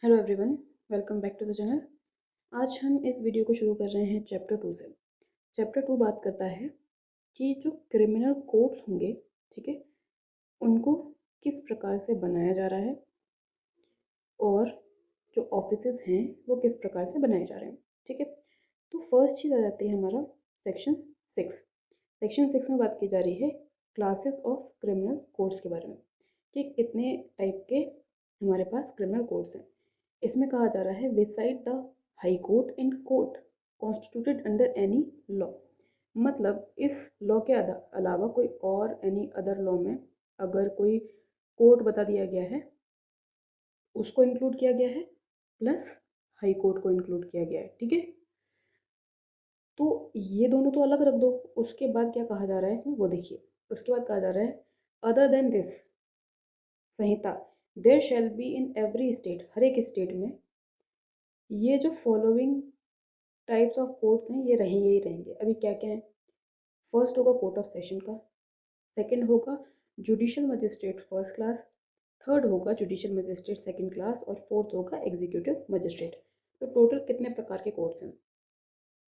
Hello everyone, welcome back to the channel. आज हम इस वीडियो को शुरू कर रहे हैं चैप्टर 2 से। चैप्टर 2 बात करता है कि जो क्रिमिनल कोड्स होंगे, ठीक है, उनको किस प्रकार से बनाया जा रहा है और जो ऑफिसेस हैं वो किस प्रकार से बनाए जा रहे हैं, ठीक है। तो फर्स्ट चीज़ आ जाती है हमारा सेक्शन 6। सेक्शन 6 में बात की जा रही है क्लासेस ऑफ क्रिमिनल कोड्स के बारे में कि कितने टाइप के हमारे पास क्रिमिनल कोड्स हैं। इसमें कहा जा रहा है beside the high court and court constituted under any law. मतलब इस लॉ के अलावा कोई और एनी अदर लॉ में अगर कोई कोर्ट बता दिया गया है उसको इंक्लूड किया गया है, प्लस हाई कोर्ट को इंक्लूड किया गया है, ठीक है। तो ये दोनों तो अलग रख दो। उसके बाद क्या कहा जा रहा है इसमें वो देखिए। उसके बाद कहा जा रहा है other than this Sanhita there shall be in every state, हर एक स्टेट में ये जो फॉलोइंग टाइप्स ऑफ कोर्ट्स हैं ये रहेंगे ही रहेंगे। अभी क्या क्या है? फर्स्ट होगा कोर्ट ऑफ सेशन का, सेकंड होगा judicial magistrate first class, third होगा जुडिशियल मजिस्ट्रेट सेकंड क्लास और फोर्थ होगा एग्जीक्यूटिव मजिस्ट्रेट। तो टोटल कितने प्रकार के कोर्ट्स हैं?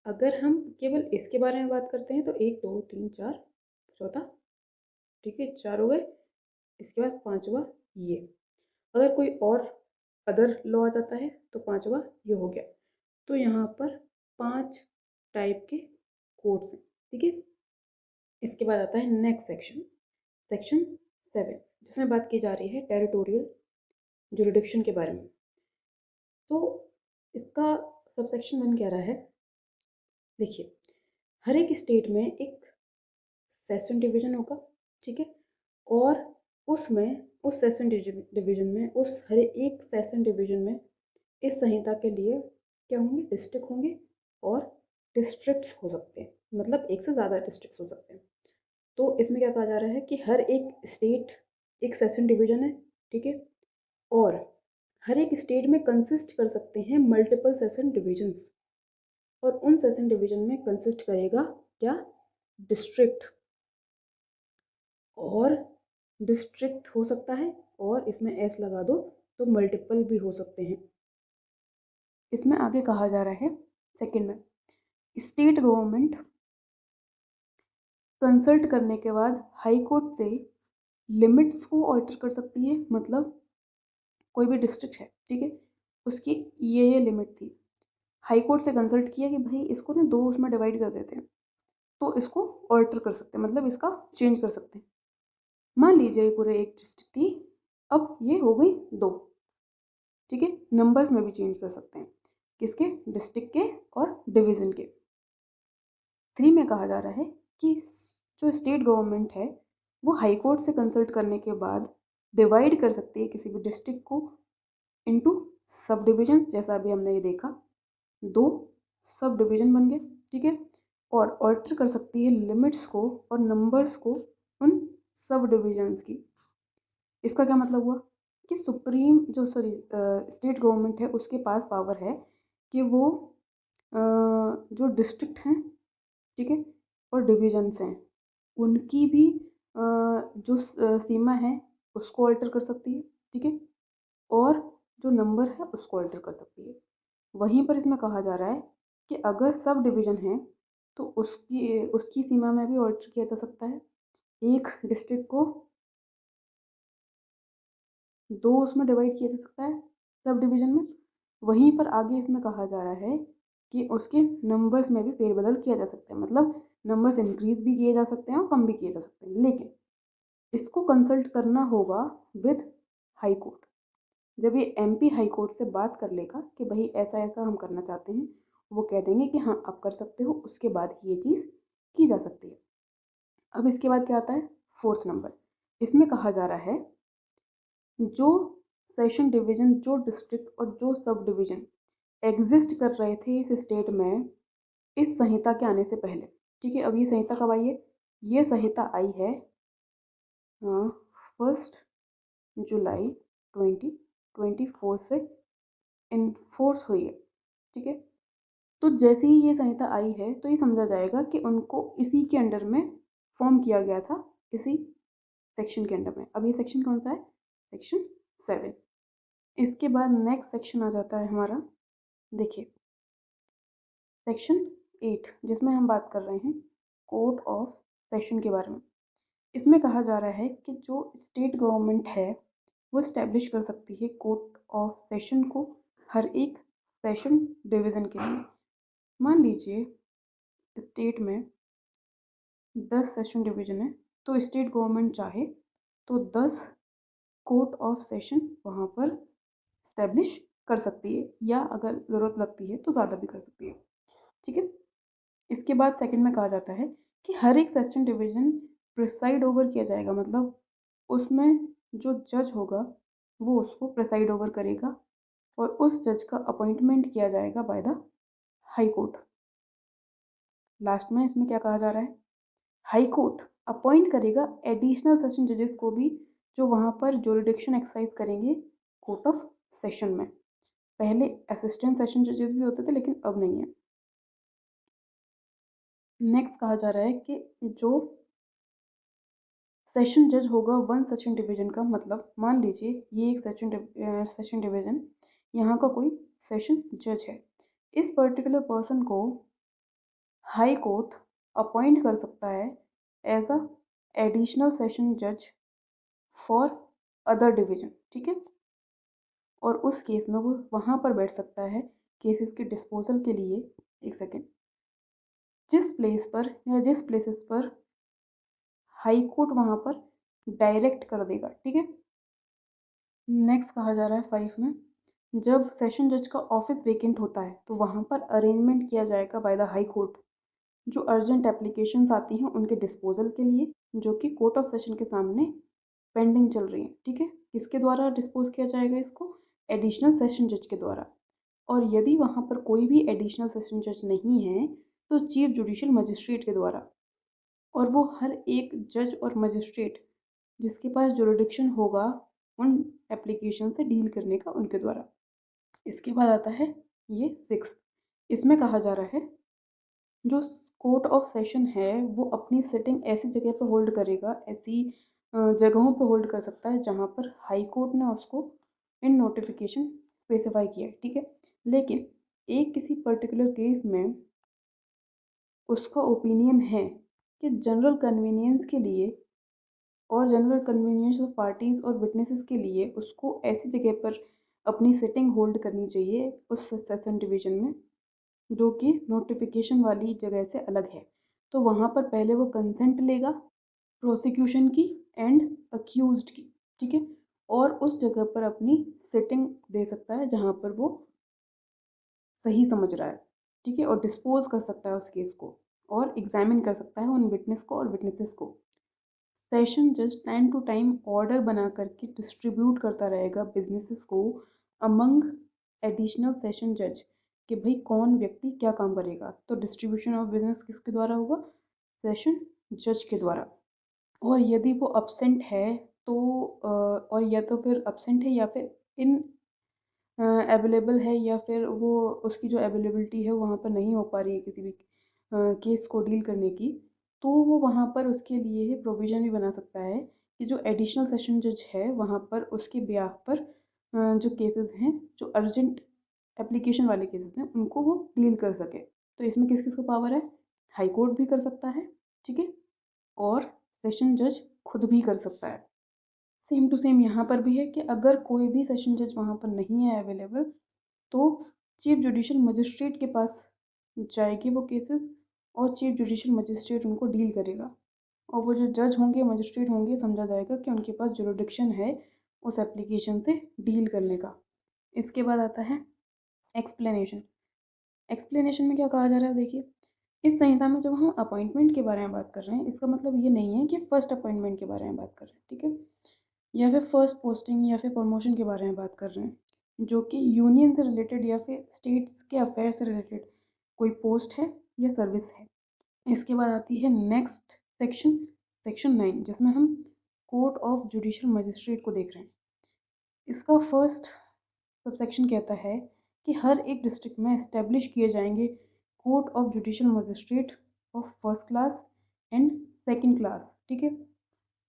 अगर हम केवल इसके बारे में बात करते हैं तो 1 2 3 4 चौथा, ठीक है, 4 हो गए। इसके बाद पांचवा ये, अगर कोई और अदर लॉ आ जाता है तो पांचवा ये हो गया। तो यहाँ पर 5 टाइप के कोर्ट्स हैं, ठीक है। इसके बाद आता है नेक्स्ट सेक्शन, सेक्शन 7, जिसमें बात की जा रही है टेरिटोरियल जुरिडिक्शन के बारे में। तो इसका सबसेक्शन 1 कह रहा है, देखिए, हर एक स्टेट में एक सेशन डिवीजन होगा, ठीक है। और उसमें उस सेशन डिवीजन में उस हर एक सेशन डिवीजन में इस संहिता के लिए क्या होंगे? डिस्ट्रिक्ट होंगे और डिस्ट्रिक्ट्स हो सकते हैं, मतलब एक से ज़्यादा डिस्ट्रिक्ट्स हो सकते हैं। तो इसमें क्या कहा जा रहा है कि हर एक स्टेट एक सेशन डिवीजन है, ठीक है। और हर एक स्टेट में कंसिस्ट कर सकते हैं मल्टीपल सेशन डिवीजन्स, और उन सेशन डिवीजन में कंसिस्ट करेगा क्या? डिस्ट्रिक्ट। और डिस्ट्रिक्ट हो सकता है और इसमें एस लगा दो तो मल्टीपल भी हो सकते हैं। इसमें आगे कहा जा रहा है सेकंड में, स्टेट गवर्नमेंट कंसल्ट करने के बाद हाई कोर्ट से लिमिट्स को ऑल्टर कर सकती है। मतलब कोई भी डिस्ट्रिक्ट है, ठीक है, उसकी ये लिमिट थी, हाई कोर्ट से कंसल्ट किया कि भाई इसको ना दो उसमें डिवाइड कर देते हैं, तो इसको ऑल्टर कर सकते हैं, मतलब इसका चेंज कर सकते हैं। मान लीजिए पूरे एक डिस्ट्रिक्ट थी, अब ये हो गई 2, ठीक है। नंबर्स में भी चेंज कर सकते हैं, किसके? डिस्ट्रिक्ट के और डिवीजन के। 3 में कहा जा रहा है कि जो स्टेट गवर्नमेंट है वो हाई कोर्ट से कंसल्ट करने के बाद डिवाइड कर सकती है किसी भी डिस्ट्रिक्ट को इनटू सब डिविजन्स। जैसा अभी हमने ये देखा, 2 सब डिवीजन बन गए, ठीक है। और ऑल्टर कर सकती है लिमिट्स को और नंबर्स को उन सब डिविजन्स की। इसका क्या मतलब हुआ कि सुप्रीम जो स्टेट गवर्नमेंट है उसके पास पावर है कि वो जो डिस्ट्रिक्ट हैं, ठीक है, और डिविजन्स हैं उनकी भी जो सीमा है उसको अल्टर कर सकती है, ठीक है। और जो नंबर है उसको अल्टर कर सकती है। वहीं पर इसमें कहा जा रहा है कि अगर सब डिवीजन है तो उसकी उसकी सीमा में भी अल्टर किया जा सकता है। एक डिस्ट्रिक्ट को 2 उसमें डिवाइड किया जा सकता है सब डिवीजन में। वहीं पर आगे इसमें कहा जा रहा है कि उसके नंबर्स में भी फेरबदल किया जा सकता है, मतलब नंबर्स इंक्रीज भी किए जा सकते हैं और कम भी किए जा सकते हैं। लेकिन इसको कंसल्ट करना होगा विद हाई कोर्ट। जब ये एमपी हाई कोर्ट से बात कर लेगा कि भाई ऐसा ऐसा हम करना चाहते हैं, वो कह देंगे कि हाँ आप कर सकते हो, उसके बाद ये चीज़ की जा सकती है। अब इसके बाद क्या आता है? Fourth number. इसमें कहा जा रहा है जो सेशन डिवीजन, जो डिस्ट्रिक्ट और जो सब डिवीजन एग्जिस्ट कर रहे थे इस स्टेट में इस संहिता के आने से पहले, ठीक है। अब ये संहिता कब आई है? ये संहिता आई है 1 जुलाई 2024 से इन्फोर्स हुई है, ठीक है। तो जैसे ही ये संहिता आई है तो ये समझा जाएगा कि उनको इसी के अंडर में फॉर्म किया गया था, इसी सेक्शन के अंडर में। अब ये सेक्शन कौन सा है? सेक्शन 7। इसके बाद नेक्स्ट सेक्शन आ जाता है हमारा, देखिए सेक्शन 8, जिसमें हम बात कर रहे हैं कोर्ट ऑफ सेशन के बारे में। इसमें कहा जा रहा है कि जो स्टेट गवर्नमेंट है वो इस्टेब्लिश कर सकती है कोर्ट ऑफ सेशन को हर एक सेशन डिवीज़न के लिए। मान लीजिए स्टेट में 10 सेशन डिवीज़न है, तो स्टेट गवर्नमेंट चाहे तो 10 कोर्ट ऑफ सेशन वहाँ पर इस्टेब्लिश कर सकती है, या अगर ज़रूरत लगती है तो ज़्यादा भी कर सकती है, ठीक है। इसके बाद सेकंड में कहा जाता है कि हर एक सेक्शन डिवीज़न प्रिसाइड ओवर किया जाएगा, मतलब उसमें जो जज होगा वो उसको प्रिसाइड ओवर करेगा और उस जज का अपॉइंटमेंट किया जाएगा by the high court. Last में इसमें क्या कहा जा रहा है, हाई कोर्ट अपॉइंट करेगा एडिशनल सेशन जजेस को भी, जो वहाँ पर ज्यूरिडिक्शन एक्सरसाइज करेंगे कोर्ट ऑफ सेशन में। पहले असिस्टेंट सेशन जजेस भी होते थे लेकिन अब नहीं है। नेक्स्ट कहा जा रहा है कि जो सेशन जज होगा वन सेशन डिवीजन का, मतलब मान लीजिए ये एक सेशन डिवीजन, यहाँ का कोई सेशन जज है, इस पर्टिकुलर पर्सन को हाई कोर्ट अपॉइंट कर सकता है एज अ एडिशनल सेशन जज फॉर अदर डिवीजन, ठीक है। और उस केस में वो वहाँ पर बैठ सकता है केसेस के डिस्पोजल के लिए। एक सेकेंड, जिस प्लेस पर या जिस प्लेसेस पर हाई कोर्ट वहाँ पर डायरेक्ट कर देगा, ठीक है। नेक्स्ट कहा जा रहा है 5 में, जब सेशन जज का ऑफिस वेकेंट होता है तो वहाँ पर अरेंजमेंट किया जाएगा बाय द हाई कोर्ट जो अर्जेंट एप्लीकेशंस आती हैं उनके डिस्पोजल के लिए, जो कि कोर्ट ऑफ सेशन के सामने पेंडिंग चल रही है, ठीक है। किसके द्वारा डिस्पोज किया जाएगा इसको, एडिशनल सेशन जज के द्वारा। और यदि वहाँ पर कोई भी एडिशनल सेशन जज नहीं है तो चीफ जुडिशियल मजिस्ट्रेट के द्वारा। और वो हर एक जज और मजिस्ट्रेट जिसके पास जुरिडिक्शन होगा उन एप्लीकेशन से डील करने का, उनके द्वारा। इसके बाद आता है ये 6, इसमें कहा जा रहा है जो कोर्ट ऑफ सेशन है वो अपनी सिटिंग ऐसी जगह पर होल्ड करेगा, ऐसी जगहों पर होल्ड कर सकता है जहाँ पर हाई कोर्ट ने उसको इन नोटिफिकेशन स्पेसिफाई किया है, ठीक है। लेकिन एक किसी पर्टिकुलर केस में उसका ओपिनियन है कि जनरल कन्वीनियंस के लिए और जनरल कन्वीनियंस ऑफ पार्टीज और विटनेसेस के लिए उसको ऐसी जगह पर अपनी सिटिंग होल्ड करनी चाहिए उस सेशन डिवीजन में जो कि नोटिफिकेशन वाली जगह से अलग है। तो वहाँ पर पहले वो कंसेंट लेगा प्रोसिक्यूशन की एंड अक्यूज्ड की, ठीक है। और उस जगह पर अपनी सिटिंग दे सकता है जहाँ पर वो सही समझ रहा है, ठीक है। और डिस्पोज कर सकता है उस केस को और एग्जामिन कर सकता है उन विटनेस को और विटनेसेस को। सेशन जज टाइम टू टाइम ऑर्डर बना करके डिस्ट्रीब्यूट करता रहेगा बिजनेसेस को अमंग एडिशनल सेशन जज कि भाई कौन व्यक्ति क्या काम करेगा। तो डिस्ट्रीब्यूशन ऑफ बिजनेस किसके द्वारा होगा, सेशन जज के द्वारा। और यदि वो अपसेंट है तो और या तो फिर अपसेंट है या फिर इन अवेलेबल है या फिर वो उसकी जो अवेलेबिलिटी है वहाँ पर नहीं हो पा रही है किसी भी केस को डील करने की, तो वो वहाँ पर उसके लिए ही प्रोविज़न भी बना सकता है कि जो एडिशनल सेशन जज है वहाँ पर उसके ब्याह पर जो केसेस हैं, जो अर्जेंट एप्लीकेशन वाले केसेस हैं, उनको वो डील कर सके। तो इसमें किस किस को पावर है, हाई कोर्ट भी कर सकता है, ठीक है, और सेशन जज खुद भी कर सकता है। सेम टू सेम यहाँ पर भी है कि अगर कोई भी सेशन जज वहाँ पर नहीं है अवेलेबल तो चीफ जुडिशियल मजिस्ट्रेट के पास जाएगी वो केसेस और चीफ जुडिशियल मजिस्ट्रेट उनको डील करेगा। और वो जो जज होंगे मजिस्ट्रेट होंगे समझा जाएगा कि उनके पास जुरिडिक्शन है उस एप्लीकेशन से डील करने का। इसके बाद आता है एक्सप्लेनेशन। एक्सप्लेनेशन में क्या कहा जा रहा है, देखिए इस संहिता में जब हम अपॉइंटमेंट के बारे में बात कर रहे हैं इसका मतलब ये नहीं है कि फर्स्ट अपॉइंटमेंट के बारे में बात कर रहे हैं, ठीक है, या फिर फर्स्ट पोस्टिंग या फिर प्रमोशन के बारे में बात कर रहे हैं जो कि यूनियन से रिलेटेड या फिर स्टेट्स के अफेयर से रिलेटेड कोई पोस्ट है या सर्विस है। इसके बाद आती है नेक्स्ट सेक्शन, सेक्शन 9, जिसमें हम कोर्ट ऑफ जुडिशियल मजिस्ट्रेट को देख रहे हैं। इसका फर्स्ट सबसेक्शन कहता है कि हर एक डिस्ट्रिक्ट में इस्टेब्लिश किए जाएंगे court of judicial magistrate of first class and second class, ठीक है।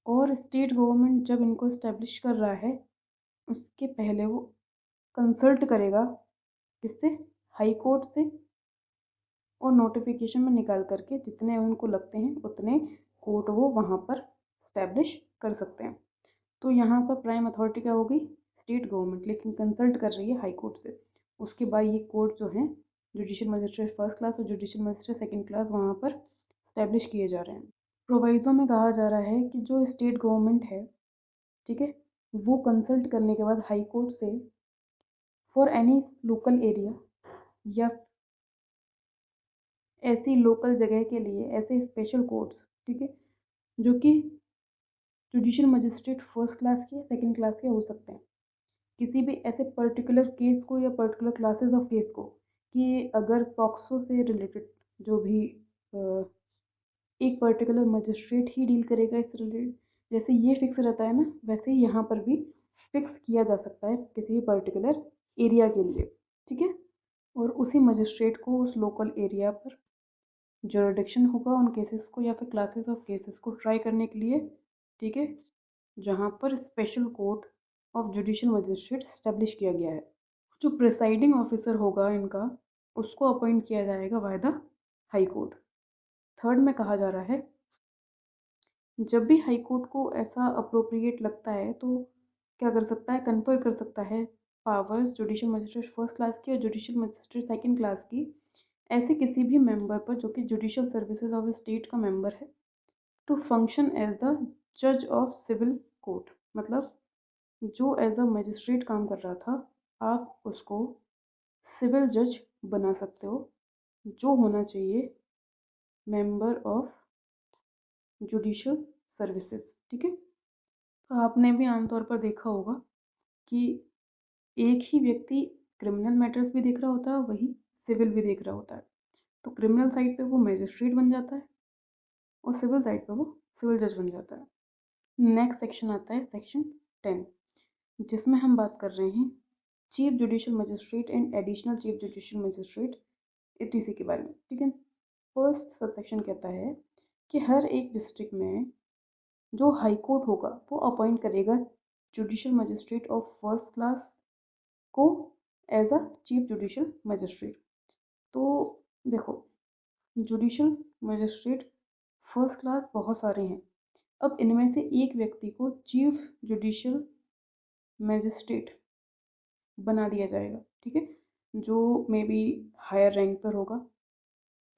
और स्टेट गवर्नमेंट जब इनको इस्टेब्लिश कर रहा है उसके पहले वो कंसल्ट करेगा किससे, हाई कोर्ट से, और नोटिफिकेशन में निकाल करके जितने उनको लगते हैं उतने कोर्ट वो वहाँ पर स्टैब्लिश कर सकते हैं। तो यहाँ पर प्राइम अथॉरिटी क्या होगी, स्टेट गवर्नमेंट, लेकिन कंसल्ट कर रही है हाई कोर्ट से। उसके बाद ये कोर्ट जो है जुडिशियल मजिस्ट्रेट फर्स्ट क्लास और जुडिशियल मजिस्ट्रेट सेकंड क्लास वहाँ पर स्टैब्लिश किए जा रहे हैं। प्रोवाइजो में कहा जा रहा है कि जो स्टेट गवर्नमेंट है, ठीक है, वो कंसल्ट करने के बाद हाई कोर्ट से फॉर एनी लोकल एरिया या ऐसी लोकल जगह के लिए ऐसे स्पेशल कोर्ट्स, ठीक है, जो कि जुडिशियल मजिस्ट्रेट फर्स्ट क्लास के सेकंड क्लास के हो सकते हैं, किसी भी ऐसे पर्टिकुलर केस को या पर्टिकुलर क्लासेस ऑफ केस को, कि अगर पॉक्सो से रिलेटेड जो भी एक पर्टिकुलर मजिस्ट्रेट ही डील करेगा इससे रिलेटेड, जैसे ये फिक्स रहता है ना, वैसे ही यहाँ पर भी फिक्स किया जा सकता है किसी भी पर्टिकुलर एरिया के लिए, ठीक है, और उसी मजिस्ट्रेट को उस लोकल एरिया पर जुरिडिक्शन होगा उन केसेस को या फिर क्लासेस ऑफ केसेस को ट्राई करने के लिए, ठीक है, जहाँ पर special court of judicial magistrate establish किया गया है। जो प्रिसाइडिंग ऑफिसर होगा इनका, उसको अपॉइंट किया जाएगा by the high court. Third में कहा जा रहा है जब भी हाई कोर्ट को ऐसा अप्रोप्रिएट लगता है तो क्या कर सकता है, कन्फर कर सकता है powers judicial magistrate first class की और जुडिशियल मजिस्ट्रेट सेकंड क्लास की ऐसे किसी भी मेंबर पर जो कि जुडिशियल सर्विसेज ऑफ स्टेट का मेंबर है, टू फंक्शन एज द जज ऑफ सिविल कोर्ट। मतलब जो एज अ मजिस्ट्रेट काम कर रहा था, आप उसको सिविल जज बना सकते हो, जो होना चाहिए मेंबर ऑफ जुडिशियल सर्विसेज, ठीक है। तो आपने भी आमतौर पर देखा होगा कि एक ही व्यक्ति क्रिमिनल मैटर्स भी देख रहा होता है, वही सिविल भी देख रहा होता है। तो क्रिमिनल साइड पे वो मजिस्ट्रेट बन जाता है और सिविल साइड पे वो सिविल जज बन जाता है। नेक्स्ट सेक्शन आता है सेक्शन 10, जिसमें हम बात कर रहे हैं chief judicial magistrate and additional chief judicial magistrate etc के बारे में, ठीक है। फर्स्ट सबसेक्शन कहता है कि हर एक डिस्ट्रिक्ट में जो हाई कोर्ट होगा वो अपॉइंट करेगा judicial magistrate of first class को as a chief judicial magistrate. तो देखो, जुडिशियल मजिस्ट्रेट फर्स्ट क्लास बहुत सारे हैं, अब इनमें से एक व्यक्ति को चीफ जुडिशियल मजिस्ट्रेट बना दिया जाएगा, ठीक है, जो मे बी हायर रैंक पर होगा,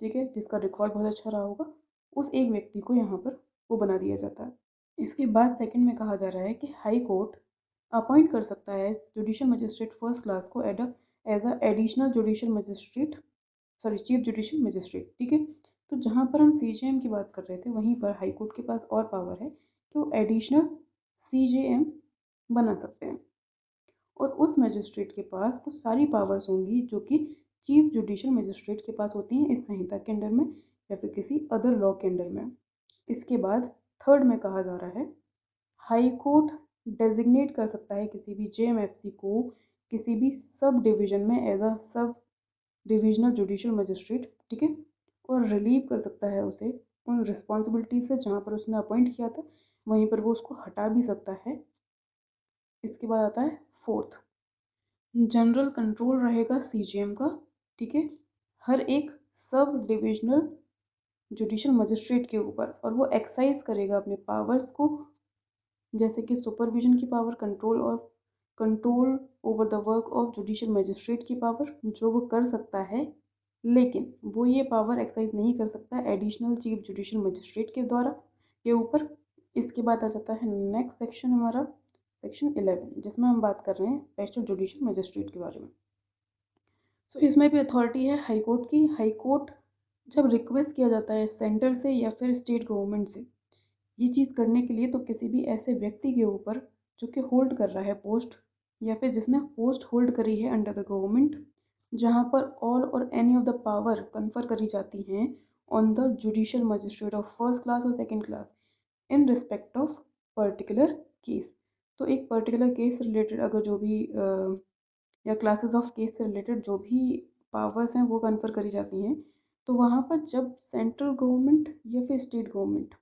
ठीक है, जिसका रिकॉर्ड बहुत अच्छा रहा होगा, उस एक व्यक्ति को यहाँ पर वो बना दिया जाता है। इसके बाद सेकंड में कहा जा रहा है कि हाई कोर्ट अपॉइंट कर सकता है जुडिशियल मजिस्ट्रेट फर्स्ट क्लास को as a additional judicial magistrate, sorry chief judicial magistrate, ठीक है। तो जहाँ पर हम सीजेएम की बात कर रहे थे, वहीं पर हाई कोर्ट के पास और पावर है कि वो एडिशनल सीजेएम बना सकते हैं, और उस मजिस्ट्रेट के पास वो सारी पावर्स होंगी जो कि चीफ जुडिशियल मजिस्ट्रेट के पास होती हैं इस संहिता के अंडर में या फिर किसी अदर लॉ के अंडर में। इसके बाद थर्ड में कहा जा रहा है हाई कोर्ट डेजिग्नेट कर सकता है किसी भी जेएमएफसी को किसी भी सब डिवीजन में as a sub divisional judicial magistrate, ठीक है, और रिलीव कर सकता है उसे उन रिस्पॉन्सिबिलिटी से जहाँ पर उसने अपॉइंट किया था, वहीं पर वो उसको हटा भी सकता है। इसके बाद आता है फोर्थ, जनरल कंट्रोल रहेगा सीजीएम का, ठीक है, हर एक सब डिविजनल जुडिशियल मजिस्ट्रेट के ऊपर, और वो एक्सरसाइज करेगा अपने पावर्स को, जैसे कि सुपरविजन की power, control over the work of judicial magistrate की पावर, जो वो कर सकता है, लेकिन वो ये पावर एक्सरसाइज नहीं कर सकता एडिशनल चीफ जुडिशियल मजिस्ट्रेट के द्वारा के ऊपर। इसके बाद आ जाता है नेक्स्ट सेक्शन हमारा सेक्शन 11, जिसमें हम बात कर रहे हैं स्पेशल जुडिशियल मजिस्ट्रेट के बारे में। तो इसमें भी अथॉरिटी है हाई कोर्ट की। हाई कोर्ट जब रिक्वेस्ट किया जाता है सेंटर से या फिर स्टेट गवर्नमेंट से ये चीज़ करने के लिए, तो किसी भी ऐसे व्यक्ति के ऊपर जो कि होल्ड कर रहा है पोस्ट या फिर जिसने पोस्ट होल्ड करी है अंडर द गवर्नमेंट, जहाँ पर ऑल और any of the power confer करी जाती हैं on the judicial magistrate of first class और second class in respect of particular case. तो एक पर्टिकुलर केस रिलेटेड अगर जो भी या क्लासेस ऑफ केस से रिलेटेड जो भी पावर्स हैं वो कन्फर करी जाती हैं, तो वहाँ पर जब सेंट्रल गवर्नमेंट या फिर स्टेट गवर्नमेंट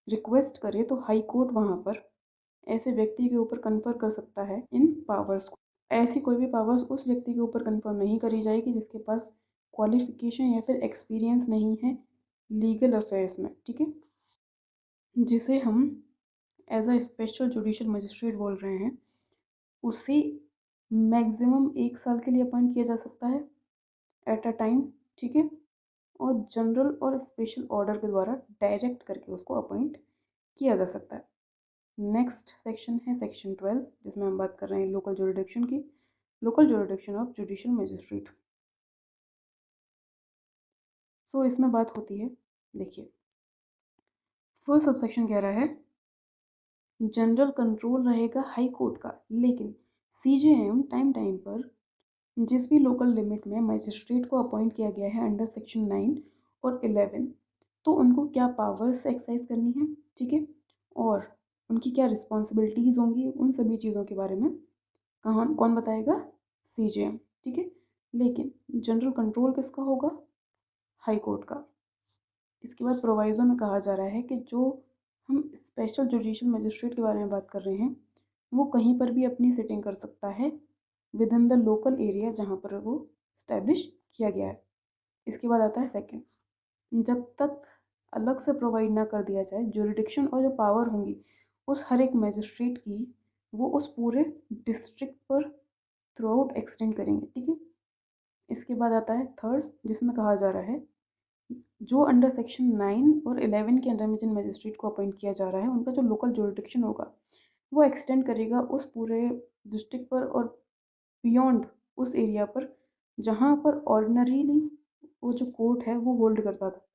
रिक्वेस्ट करे तो हाई कोर्ट वहाँ पर ऐसे व्यक्ति के ऊपर कन्फर कर सकता है इन पावर्स को। ऐसी कोई भी पावर्स उस व्यक्ति के ऊपर कन्फर्म नहीं करी जाएगी जिसके पास क्वालिफिकेशन या फिर एक्सपीरियंस नहीं है लीगल अफेयर्स में, ठीक है, जिसे हम as a special judicial magistrate बोल रहे हैं। उसे मैक्सिमम 1 साल के लिए अपॉइंट किया जा सकता है एट अ टाइम, ठीक है, और जनरल और स्पेशल ऑर्डर के द्वारा डायरेक्ट करके उसको अपॉइंट किया जा सकता है। नेक्स्ट सेक्शन है सेक्शन 12, जिसमें हम बात कर रहे हैं लोकल जुरिडिक्शन की, local jurisdiction of judicial magistrate. So इसमें बात होती है, देखिए फर्स्ट सबसेक्शन कह रहा है जनरल कंट्रोल रहेगा हाई कोर्ट का, लेकिन सीजेएम टाइम टाइम पर जिस भी लोकल लिमिट में मजिस्ट्रेट को अपॉइंट किया गया है अंडर सेक्शन 9 और 11, तो उनको क्या पावर्स एक्सरसाइज करनी है, ठीक है, और उनकी क्या रिस्पॉन्सिबिलिटीज़ होंगी, उन सभी चीज़ों के बारे में कौन बताएगा, सीजेएम, ठीक है। लेकिन जनरल कंट्रोल किसका होगा, हाई कोर्ट का। इसके बाद प्रोवाइजो में कहा जा रहा है कि जो हम स्पेशल जुडिशियल मजिस्ट्रेट के बारे में बात कर रहे हैं वो कहीं पर भी अपनी सिटिंग कर सकता है with in the local area जहाँ पर वो स्टैब्लिश किया गया है। इसके बाद आता है सेकंड, जब तक अलग से प्रोवाइड ना कर दिया जाए जुरिडिक्शन और जो पावर होंगी उस हर एक मजिस्ट्रेट की, वो उस पूरे डिस्ट्रिक्ट पर थ्रू आउट एक्सटेंड करेंगे, ठीक है। इसके बाद आता है थर्ड, जिसमें कहा जा रहा है जो अंडर सेक्शन 9 और 11 के अंडर में जिन मजिस्ट्रेट को अपॉइंट किया जा रहा है उनका जो लोकल जुरिडिक्शन होगा वो एक्सटेंड करेगा उस पूरे डिस्ट्रिक्ट पर और बियॉन्ड उस एरिया पर जहाँ पर ऑर्डिनरीली वो जो कोर्ट है वो होल्ड करता था,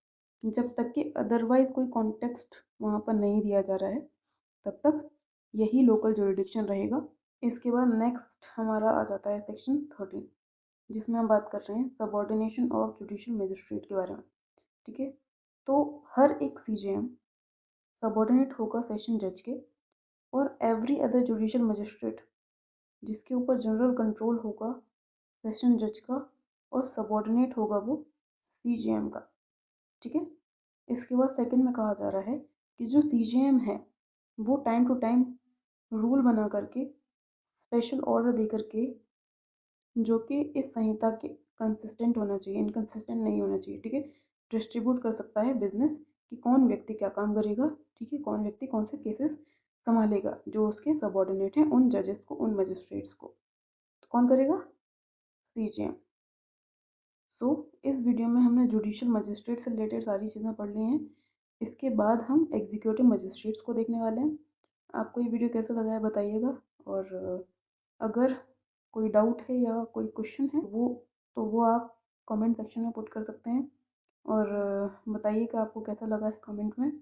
जब तक कि अदरवाइज कोई कॉन्टेक्स्ट वहाँ पर नहीं दिया जा रहा है तब तक यही लोकल जुरिडिक्शन रहेगा। इसके बाद नेक्स्ट हमारा आ जाता है सेक्शन 13, जिसमें हम बात कर रहे हैं सबऑर्डिनेशन ऑफ जुडिशियल मजिस्ट्रेट के बारे में, ठीक है। तो हर एक सीजेएम सबऑर्डिनेट होगा सेशन जज के, और एवरी अदर जुडिशियल मजिस्ट्रेट जिसके ऊपर जनरल कंट्रोल होगा सेशन जज का और सबऑर्डिनेट होगा वो सीजेएम का, ठीक है। इसके बाद सेकंड में कहा जा रहा है कि जो सीजेएम है वो टाइम टू टाइम रूल बना करके स्पेशल ऑर्डर दे करके जो कि इस संहिता के कंसिस्टेंट होना चाहिए, इनकंसिस्टेंट नहीं होना चाहिए, ठीक है, डिस्ट्रीब्यूट कर सकता है बिजनेस कि कौन व्यक्ति क्या काम करेगा, ठीक है, कौन व्यक्ति कौन से केसेस संभालेगा जो उसके सबऑर्डिनेट हैं उन जजेस को, उन मजिस्ट्रेट्स को, तो कौन करेगा, सीजेएम। सो इस वीडियो में हमने जुडिशियल मजिस्ट्रेट से रिलेटेड सारी चीज़ें पढ़ ली हैं। इसके बाद हम एग्जीक्यूटिव मजिस्ट्रेट्स को देखने वाले हैं। आपको ये वीडियो कैसा लगा है बताइएगा, और अगर कोई डाउट है या कोई क्वेश्चन है वो आप कमेंट सेक्शन में पुट कर सकते हैं, और बताइए कि आपको कैसा लगा है कमेंट में।